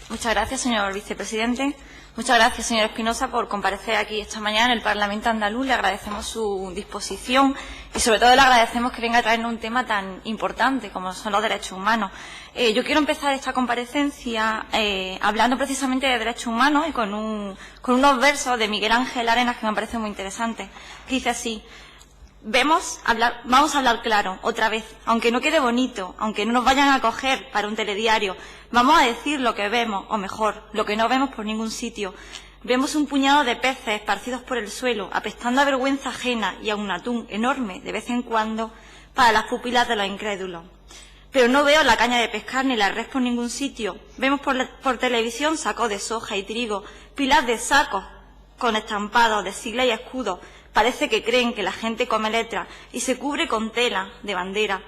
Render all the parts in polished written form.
Muchas gracias, señor vicepresidente. Muchas gracias, señor Espinosa, por comparecer aquí esta mañana en el Parlamento andaluz. Le agradecemos su disposición y, sobre todo, le agradecemos que venga a traernos un tema tan importante como son los derechos humanos. Yo quiero empezar esta comparecencia hablando precisamente de derechos humanos y con unos versos de Miguel Ángel Arenas que me parecen muy interesantes, que dice así: vamos a hablar claro, otra vez, aunque no quede bonito, aunque no nos vayan a coger para un telediario, vamos a decir lo que vemos, o mejor, lo que no vemos por ningún sitio. Vemos un puñado de peces esparcidos por el suelo, apestando a vergüenza ajena y a un atún enorme, de vez en cuando, para las pupilas de los incrédulos. Pero no veo la caña de pescar ni la res por ningún sitio. Vemos por televisión sacos de soja y trigo, pilas de sacos con estampados de siglas y escudos. Parece que creen que la gente come letras y se cubre con tela de bandera.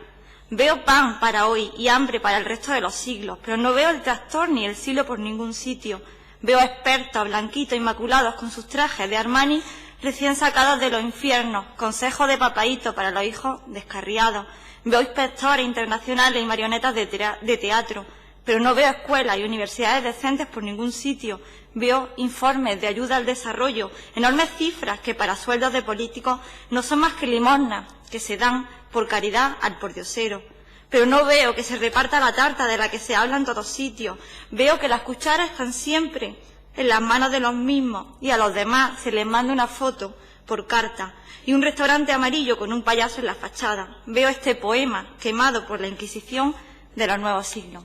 Veo pan para hoy y hambre para el resto de los siglos, pero no veo el tractor ni el silo por ningún sitio. Veo expertos, blanquitos, inmaculados, con sus trajes de Armani recién sacados de los infiernos, consejos de papaíto para los hijos descarriados. Veo inspectores internacionales y marionetas de teatro, pero no veo escuelas y universidades decentes por ningún sitio. Veo informes de ayuda al desarrollo, enormes cifras que para sueldos de políticos no son más que limosnas que se dan por caridad al pordiosero. Pero no veo que se reparta la tarta de la que se habla en todos sitios. Veo que las cucharas están siempre en las manos de los mismos y a los demás se les manda una foto por carta y un restaurante amarillo con un payaso en la fachada. Veo este poema quemado por la Inquisición de los nuevos siglos.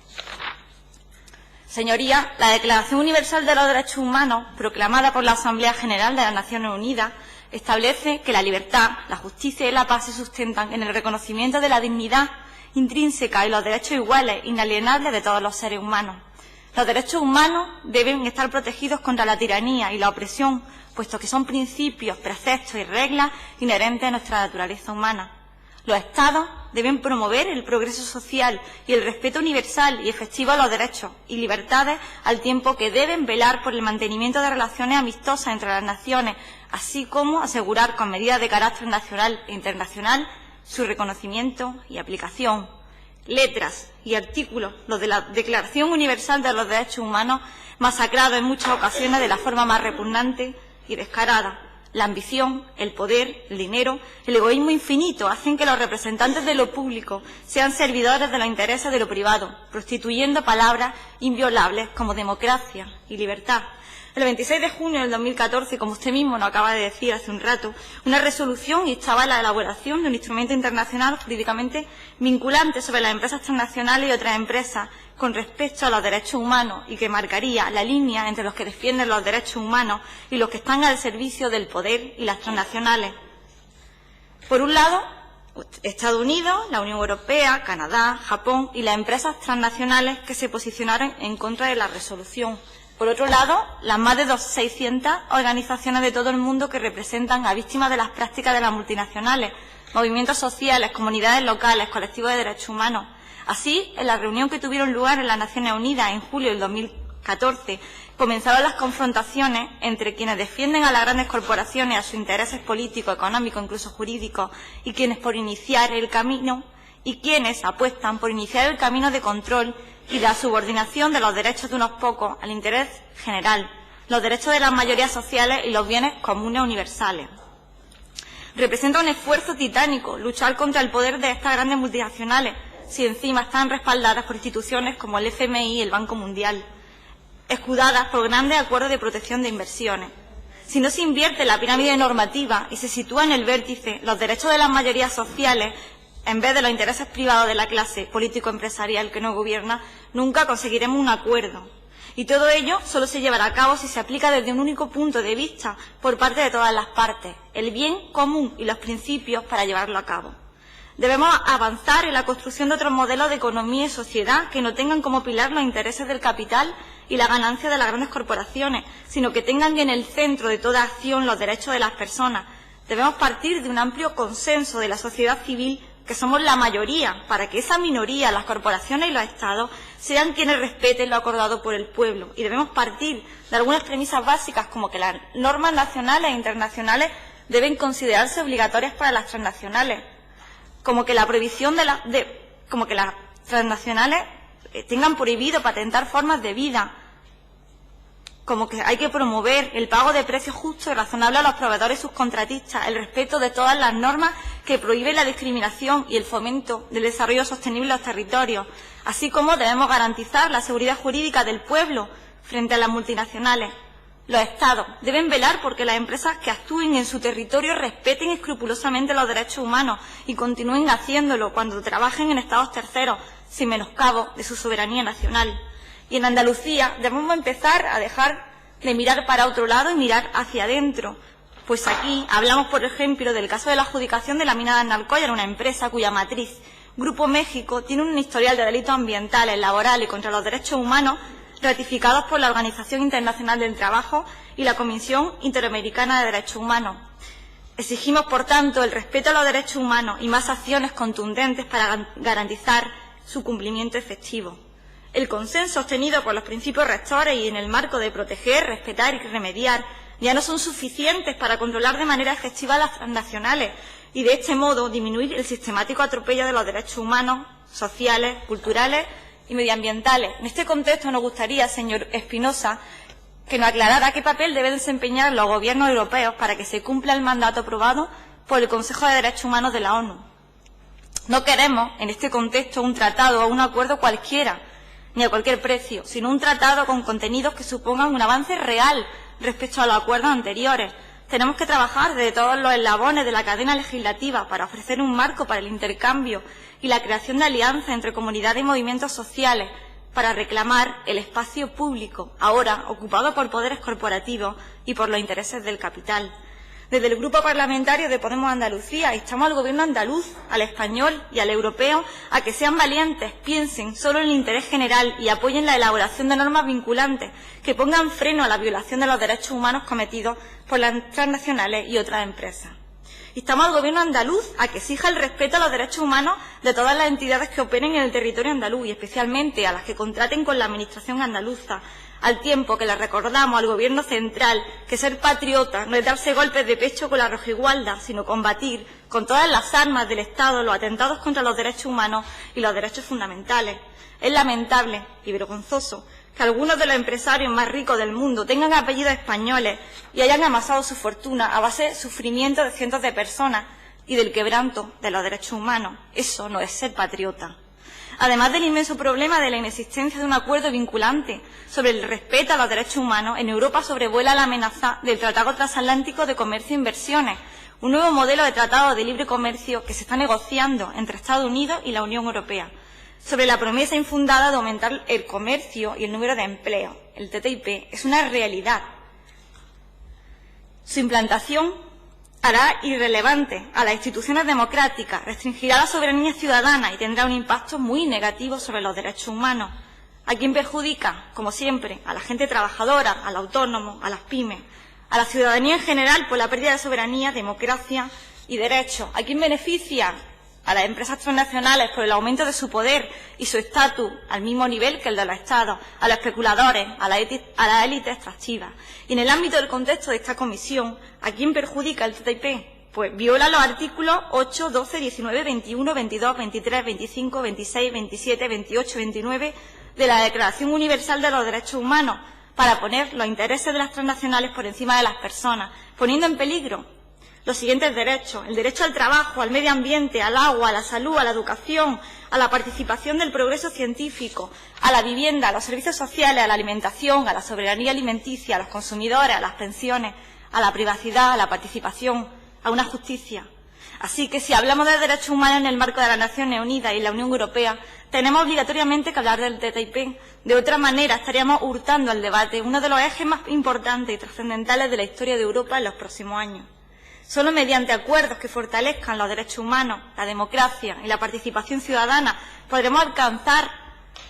Señorías, la Declaración Universal de los Derechos Humanos, proclamada por la Asamblea General de las Naciones Unidas, establece que la libertad, la justicia y la paz se sustentan en el reconocimiento de la dignidad intrínseca y los derechos iguales, inalienables de todos los seres humanos. Los derechos humanos deben estar protegidos contra la tiranía y la opresión, puesto que son principios, preceptos y reglas inherentes a nuestra naturaleza humana. Los Estados deben promover el progreso social y el respeto universal y efectivo a los derechos y libertades, al tiempo que deben velar por el mantenimiento de relaciones amistosas entre las naciones, así como asegurar con medidas de carácter nacional e internacional su reconocimiento y aplicación. Letras y artículos, los de la Declaración Universal de los Derechos Humanos, masacrados en muchas ocasiones de la forma más repugnante y descarada. La ambición, el poder, el dinero, el egoísmo infinito hacen que los representantes de lo público sean servidores de los intereses de lo privado, prostituyendo palabras inviolables como democracia y libertad. El 26 de junio del 2014, como usted mismo nos acaba de decir hace un rato, una resolución instaba la elaboración de un instrumento internacional jurídicamente vinculante sobre las empresas transnacionales y otras empresas con respecto a los derechos humanos y que marcaría la línea entre los que defienden los derechos humanos y los que están al servicio del poder y las transnacionales. Por un lado, Estados Unidos, la Unión Europea, Canadá, Japón y las empresas transnacionales que se posicionaron en contra de la resolución. Por otro lado, las más de 600 organizaciones de todo el mundo que representan a víctimas de las prácticas de las multinacionales, movimientos sociales, comunidades locales, colectivos de derechos humanos. Así, en la reunión que tuvieron lugar en las Naciones Unidas en julio del 2014, comenzaron las confrontaciones entre quienes defienden a las grandes corporaciones, a sus intereses políticos, económicos, incluso jurídicos, y quienes por iniciar el camino, y quienes apuestan por iniciar el camino de control y la subordinación de los derechos de unos pocos al interés general, los derechos de las mayorías sociales y los bienes comunes universales. Representa un esfuerzo titánico luchar contra el poder de estas grandes multinacionales, si encima están respaldadas por instituciones como el FMI y el Banco Mundial, escudadas por grandes acuerdos de protección de inversiones. Si no se invierte la pirámide normativa y se sitúa en el vértice los derechos de las mayorías sociales, en vez de los intereses privados de la clase político-empresarial que nos gobierna, nunca conseguiremos un acuerdo. Y todo ello solo se llevará a cabo si se aplica desde un único punto de vista por parte de todas las partes, el bien común y los principios para llevarlo a cabo. Debemos avanzar en la construcción de otros modelos de economía y sociedad que no tengan como pilar los intereses del capital y la ganancia de las grandes corporaciones, sino que tengan en el centro de toda acción los derechos de las personas. Debemos partir de un amplio consenso de la sociedad civil, que somos la mayoría, para que esa minoría, las corporaciones y los Estados, sean quienes respeten lo acordado por el pueblo. Y debemos partir de algunas premisas básicas, como que las normas nacionales e internacionales deben considerarse obligatorias para las transnacionales, como que la prohibición como que las transnacionales tengan prohibido patentar formas de vida como que hay que promover el pago de precios justos y razonables a los proveedores y subcontratistas, el respeto de todas las normas que prohíben la discriminación y el fomento del desarrollo sostenible de los territorios, así como debemos garantizar la seguridad jurídica del pueblo frente a las multinacionales. Los Estados deben velar porque las empresas que actúen en su territorio respeten escrupulosamente los derechos humanos y continúen haciéndolo cuando trabajen en Estados terceros, sin menoscabo de su soberanía nacional. Y en Andalucía debemos empezar a dejar de mirar para otro lado y mirar hacia adentro. Pues aquí hablamos, por ejemplo, del caso de la adjudicación de la mina de Analcoya, una empresa cuya matriz, Grupo México, tiene un historial de delitos ambientales, laborales y contra los derechos humanos ratificados por la Organización Internacional del Trabajo y la Comisión Interamericana de Derechos Humanos. Exigimos, por tanto, el respeto a los derechos humanos y más acciones contundentes para garantizar su cumplimiento efectivo. El consenso obtenido por los principios rectores y en el marco de proteger, respetar y remediar ya no son suficientes para controlar de manera efectiva las transnacionales y, de este modo, disminuir el sistemático atropello de los derechos humanos, sociales, culturales y medioambientales. En este contexto nos gustaría, señor Espinosa, que nos aclarara qué papel deben desempeñar los gobiernos europeos para que se cumpla el mandato aprobado por el Consejo de Derechos Humanos de la ONU. No queremos, en este contexto, un tratado o un acuerdo cualquiera, ni a cualquier precio, sino un tratado con contenidos que supongan un avance real respecto a los acuerdos anteriores. Tenemos que trabajar desde todos los eslabones de la cadena legislativa para ofrecer un marco para el intercambio y la creación de alianzas entre comunidades y movimientos sociales para reclamar el espacio público, ahora ocupado por poderes corporativos y por los intereses del capital. Desde el Grupo Parlamentario de Podemos Andalucía instamos al Gobierno andaluz, al español y al europeo a que sean valientes, piensen solo en el interés general y apoyen la elaboración de normas vinculantes que pongan freno a la violación de los derechos humanos cometidos por las transnacionales y otras empresas. Instamos al Gobierno andaluz a que exija el respeto a los derechos humanos de todas las entidades que operen en el territorio andaluz y especialmente a las que contraten con la Administración andaluza, al tiempo que le recordamos al Gobierno central que ser patriota no es darse golpes de pecho con la rojigualda, sino combatir con todas las armas del Estado los atentados contra los derechos humanos y los derechos fundamentales. Es lamentable y vergonzoso que algunos de los empresarios más ricos del mundo tengan apellidos españoles y hayan amasado su fortuna a base de sufrimiento de cientos de personas y del quebranto de los derechos humanos. Eso no es ser patriota. Además del inmenso problema de la inexistencia de un acuerdo vinculante sobre el respeto a los derechos humanos, en Europa sobrevuela la amenaza del Tratado Transatlántico de Comercio e Inversiones, un nuevo modelo de tratado de libre comercio que se está negociando entre Estados Unidos y la Unión Europea, sobre la promesa infundada de aumentar el comercio y el número de empleos. El TTIP es una realidad. Su implantación hará irrelevante a las instituciones democráticas, restringirá la soberanía ciudadana y tendrá un impacto muy negativo sobre los derechos humanos. ¿A quién perjudica? Como siempre, a la gente trabajadora, al autónomo, a las pymes, a la ciudadanía en general por la pérdida de soberanía, democracia y derechos. ¿A quién beneficia? A las empresas transnacionales por el aumento de su poder y su estatus al mismo nivel que el de los Estados, a los especuladores, a la élite extractiva. Y en el ámbito del contexto de esta comisión, ¿a quién perjudica el TTIP? Pues viola los artículos 8, 12, 19, 21, 22, 23, 25, 26, 27, 28, 29 de la Declaración Universal de los Derechos Humanos para poner los intereses de las transnacionales por encima de las personas, poniendo en peligro los siguientes derechos: el derecho al trabajo, al medio ambiente, al agua, a la salud, a la educación, a la participación del progreso científico, a la vivienda, a los servicios sociales, a la alimentación, a la soberanía alimenticia, a los consumidores, a las pensiones, a la privacidad, a la participación, a una justicia. Así que si hablamos de derechos humanos en el marco de las Naciones Unidas y la Unión Europea, tenemos obligatoriamente que hablar del TTIP. De otra manera, estaríamos hurtando al debate uno de los ejes más importantes y trascendentales de la historia de Europa en los próximos años. Solo mediante acuerdos que fortalezcan los derechos humanos, la democracia y la participación ciudadana podremos alcanzar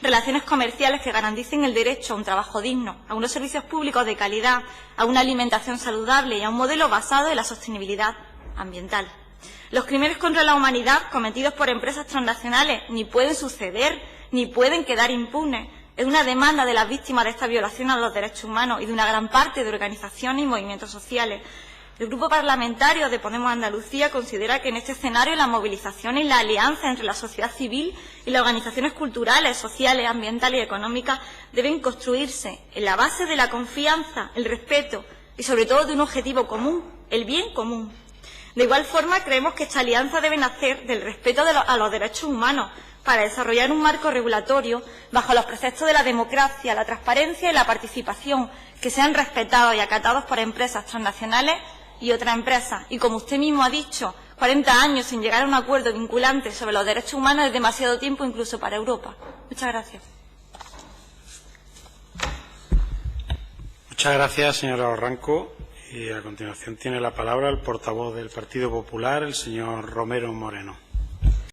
relaciones comerciales que garanticen el derecho a un trabajo digno, a unos servicios públicos de calidad, a una alimentación saludable y a un modelo basado en la sostenibilidad ambiental. Los crímenes contra la humanidad cometidos por empresas transnacionales ni pueden suceder ni pueden quedar impunes. Es una demanda de las víctimas de esta violación a los derechos humanos y de una gran parte de organizaciones y movimientos sociales. El Grupo Parlamentario de Podemos Andalucía considera que en este escenario la movilización y la alianza entre la sociedad civil y las organizaciones culturales, sociales, ambientales y económicas deben construirse en la base de la confianza, el respeto y, sobre todo, de un objetivo común, el bien común. De igual forma, creemos que esta alianza debe nacer del respeto a los derechos humanos para desarrollar un marco regulatorio bajo los preceptos de la democracia, la transparencia y la participación, que sean respetados y acatados por empresas transnacionales y otras empresas. Y como usted mismo ha dicho, 40 años sin llegar a un acuerdo vinculante sobre los derechos humanos es demasiado tiempo incluso para Europa. Muchas gracias. Muchas gracias, señora Barranco. Y a continuación tiene la palabra el portavoz del Partido Popular, el señor Romero Moreno.